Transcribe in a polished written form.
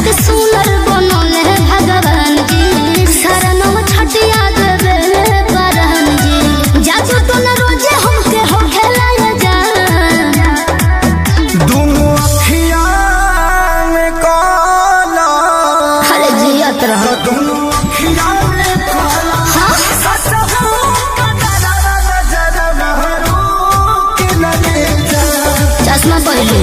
के सुनर बनले भगवान जी शरणम छटिया देवे परहन जी जादू तो न रोजे हमके हो खेलाया जा दोनों अखियां में काला अरे जियत रहो दोनों अखियां में काला हाँ सच हो कतरा नजर महरू के लगे जा चश्मा पहले